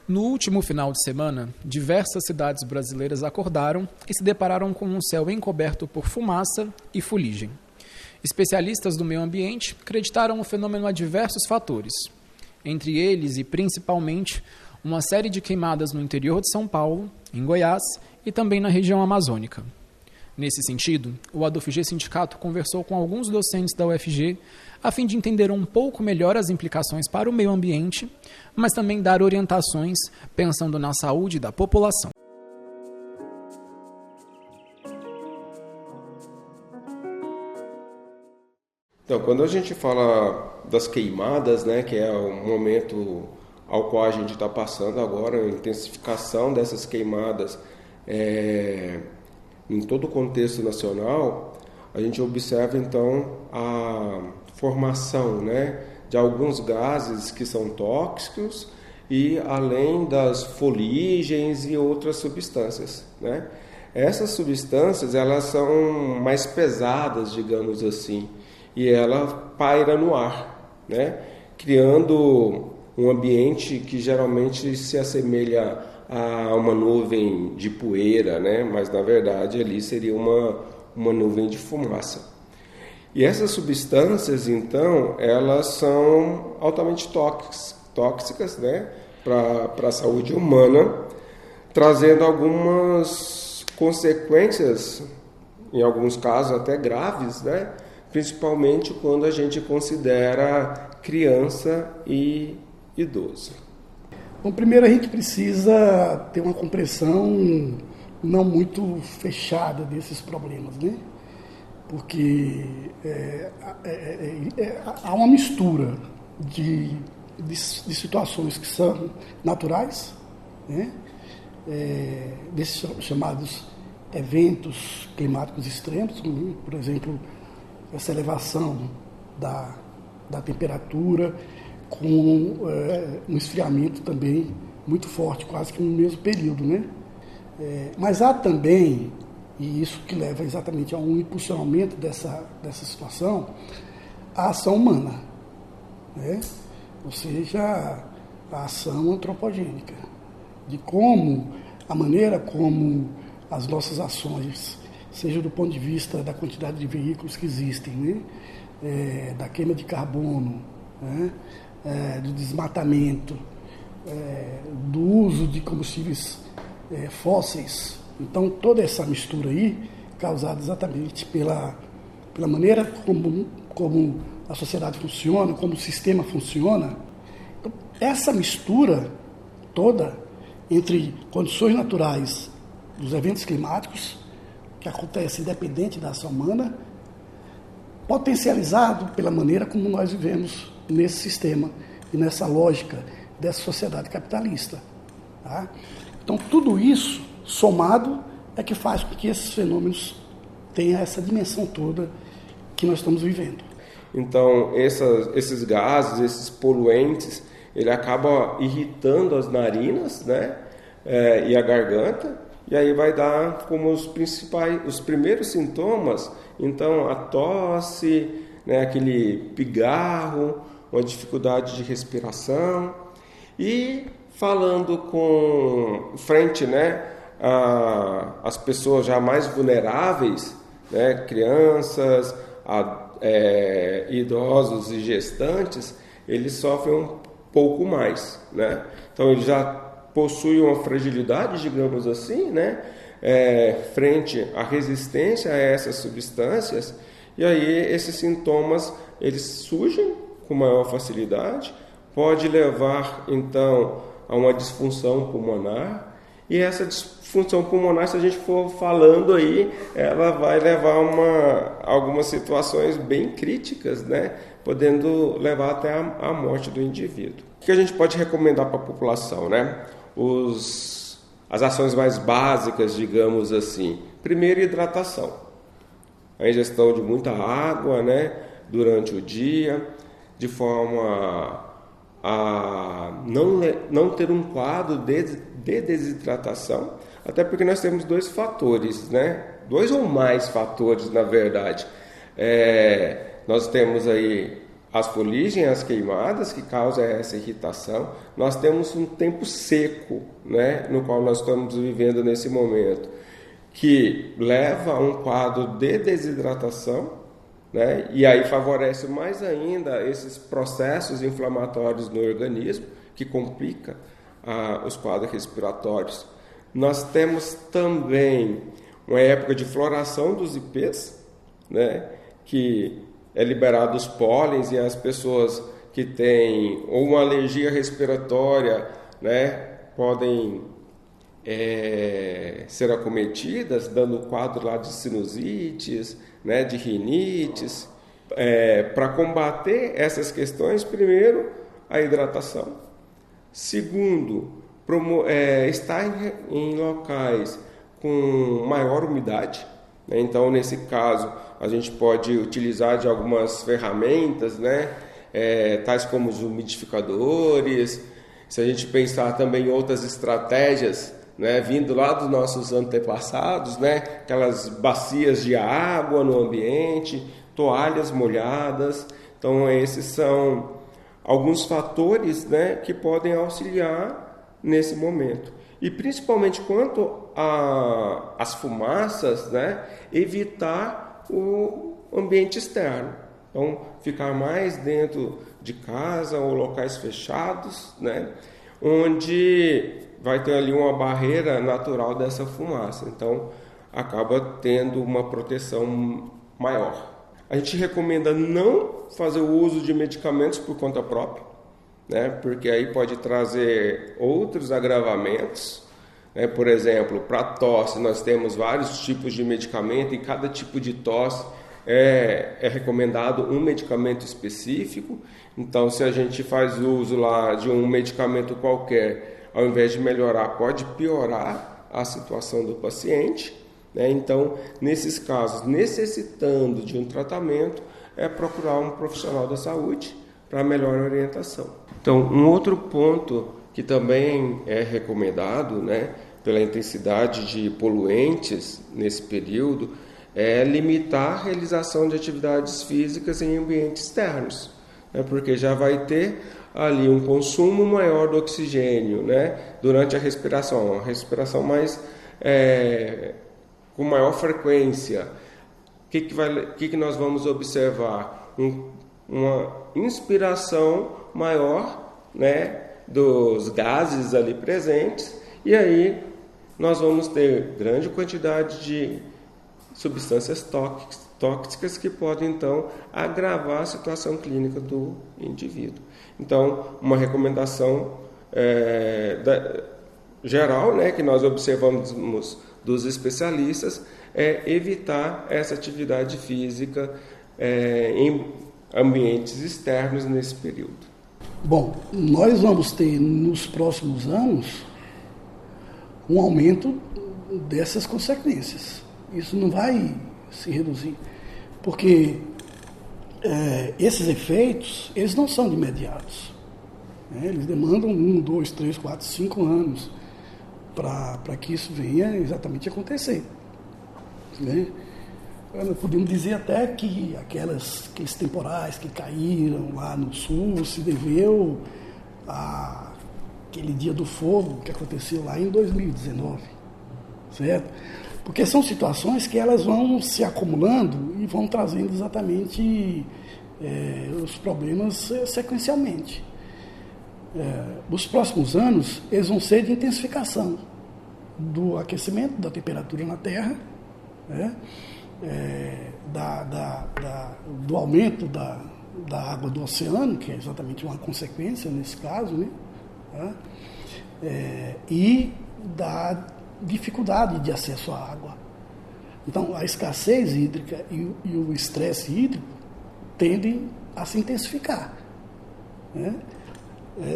No último final de semana, diversas cidades brasileiras acordaram e se depararam com um céu encoberto por fumaça e fuligem. Especialistas do meio ambiente acreditaram o fenômeno a diversos fatores, entre eles e principalmente uma série de queimadas no interior de São Paulo, em Goiás e também na região amazônica. Nesse sentido, o ADUFG Sindicato conversou com alguns docentes da UFG a fim de entender um pouco melhor as implicações para o meio ambiente, mas também dar orientações pensando na saúde da população. Então, quando a gente fala das queimadas, né, que é o momento ao qual a gente está passando agora, a intensificação dessas queimadas em todo o contexto nacional, a gente observa então a formação, né, de alguns gases que são tóxicos e além das foligens e outras substâncias, né? Essas substâncias, elas são mais pesadas, digamos assim, e ela paira no ar, né, criando um ambiente que geralmente se assemelha a uma nuvem de poeira, né? Mas na verdade ali seria uma nuvem de fumaça. E essas substâncias, então, elas são altamente tóxicas, né? Para a saúde humana, trazendo algumas consequências, em alguns casos até graves, né? Principalmente quando a gente considera criança e idoso. Bom, primeiro a gente precisa ter uma compreensão não muito fechada desses problemas, né? Porque há uma mistura de situações que são naturais, né? Desses chamados eventos climáticos extremos, por exemplo, essa elevação da temperatura, com um esfriamento também muito forte, quase que no mesmo período, né? Mas há também, e isso que leva exatamente a um impulsionamento dessa situação, a ação humana, né? Ou seja, a ação antropogênica, de como, a maneira como as nossas ações, seja do ponto de vista da quantidade de veículos que existem, né? Da queima de carbono, né? Do desmatamento, do uso de combustíveis fósseis. Então, toda essa mistura aí, causada exatamente pela maneira como a sociedade funciona, como o sistema funciona. Então, essa mistura toda entre condições naturais dos eventos climáticos, que acontecem independente da ação humana, potencializado pela maneira como nós vivemos nesse sistema e nessa lógica dessa sociedade capitalista. Tá? Então, tudo isso somado é que faz com que esses fenômenos tenham essa dimensão toda que nós estamos vivendo. Então, esses gases, esses poluentes, ele acaba irritando as narinas, né? E a garganta, e aí vai dar como os primeiros sintomas, então a tosse, né? Aquele pigarro, uma dificuldade de respiração. E falando frente, né, as pessoas já mais vulneráveis, né, crianças, idosos e gestantes, eles sofrem um pouco mais, né? Então eles já possuem uma fragilidade, digamos assim, né, frente à resistência a essas substâncias, e aí esses sintomas eles surgem com maior facilidade, pode levar então a uma disfunção pulmonar, e essa disfunção pulmonar, se a gente for falando aí, ela vai levar a algumas situações bem críticas, né? Podendo levar até a morte do indivíduo. O que a gente pode recomendar para a população, né? As ações mais básicas, digamos assim. Primeiro, hidratação. A ingestão de muita água, né? Durante o dia, de forma a não ter um quadro de desidratação, até porque nós temos dois fatores, né? Dois ou mais fatores, na verdade. Nós temos aí as foligens, as queimadas, que causam essa irritação. Nós temos um tempo seco, né, no qual nós estamos vivendo nesse momento, que leva a um quadro de desidratação, né, e aí favorece mais ainda esses processos inflamatórios no organismo, que complica os quadros respiratórios. Nós temos também uma época de floração dos ipês, né, que é liberado os pólens, e as pessoas que têm ou uma alergia respiratória, né, podem ser acometidas, dando quadro lá de sinusites, né, de rinites. Para combater essas questões, primeiro, a hidratação. Segundo, estar em locais com maior umidade, né? Então, nesse caso, a gente pode utilizar de algumas ferramentas, né? Tais como os umidificadores. Se a gente pensar também em outras estratégias, né, vindo lá dos nossos antepassados, né, aquelas bacias de água no ambiente, toalhas molhadas. Então, esses são alguns fatores, né, que podem auxiliar nesse momento. E principalmente quanto às fumaças, né, evitar o ambiente externo. Então, ficar mais dentro de casa ou locais fechados, né, onde vai ter ali uma barreira natural dessa fumaça. Então, acaba tendo uma proteção maior. A gente recomenda não fazer o uso de medicamentos por conta própria, né? Porque aí pode trazer outros agravamentos, né? Por exemplo, para tosse nós temos vários tipos de medicamento, e cada tipo de tosse é recomendado um medicamento específico. Então, se a gente faz uso lá de um medicamento qualquer, ao invés de melhorar, pode piorar a situação do paciente, né? Então, nesses casos, necessitando de um tratamento, procurar um profissional da saúde para melhor orientação. Então, um outro ponto que também é recomendado, né, pela intensidade de poluentes nesse período, é limitar a realização de atividades físicas em ambientes externos, né, porque já vai ter ali um consumo maior do oxigênio, né, durante a respiração, uma respiração mais com maior frequência. O que nós vamos observar? Uma inspiração maior, né, dos gases ali presentes, e aí nós vamos ter grande quantidade de substâncias tóxicas que podem então agravar a situação clínica do indivíduo. Então, uma recomendação geral, né, que nós observamos dos especialistas, é evitar essa atividade física em ambientes externos nesse período. Bom, nós vamos ter nos próximos anos um aumento dessas consequências. Isso não vai se reduzir, porque esses efeitos, eles não são de imediatos, né? Eles demandam 1, 2, 3, 4, 5 anos para que isso venha exatamente acontecer, né? Podemos dizer até que aqueles temporais que caíram lá no sul se deveu àquele dia do fogo que aconteceu lá em 2019, certo? Porque são situações que elas vão se acumulando e vão trazendo exatamente os problemas sequencialmente. Os próximos anos, eles vão ser de intensificação do aquecimento da temperatura na Terra, né? Do aumento da água do oceano, que é exatamente uma consequência nesse caso, né? E da dificuldade de acesso à água. Então, a escassez hídrica e o estresse hídrico tendem a se intensificar, né?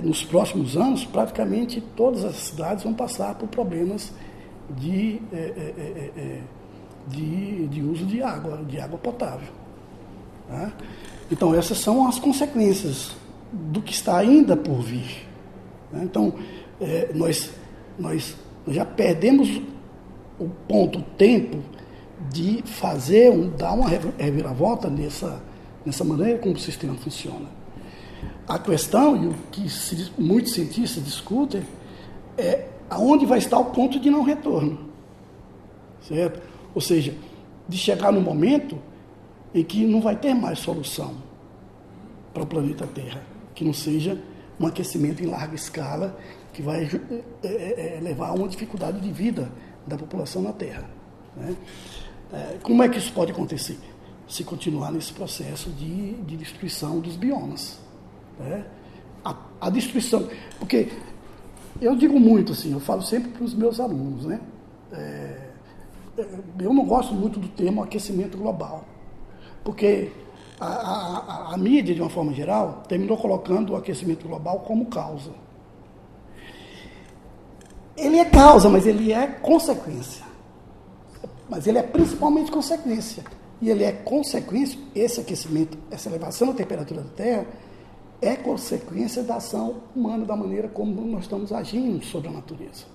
Nos próximos anos, praticamente todas as cidades vão passar por problemas de uso de água potável, né? Então, essas são as consequências do que está ainda por vir, né? Então, nós já perdemos o tempo de dar uma reviravolta nessa maneira como o sistema funciona. A questão, e o que muitos cientistas discutem, é aonde vai estar o ponto de não retorno. Certo? Ou seja, de chegar no momento em que não vai ter mais solução para o planeta Terra, que não seja um aquecimento em larga escala, que vai levar a uma dificuldade de vida da população na Terra. Né? Como é que isso pode acontecer? Se continuar nesse processo de destruição dos biomas. Né? A destruição, porque eu digo muito assim, eu falo sempre para os meus alunos, né? Eu não gosto muito do termo aquecimento global, porque a mídia, de uma forma geral, terminou colocando o aquecimento global como causa. Ele é causa, mas ele é consequência. Mas ele é principalmente consequência. E ele é consequência, esse aquecimento, essa elevação da temperatura da Terra, é consequência da ação humana, da maneira como nós estamos agindo sobre a natureza.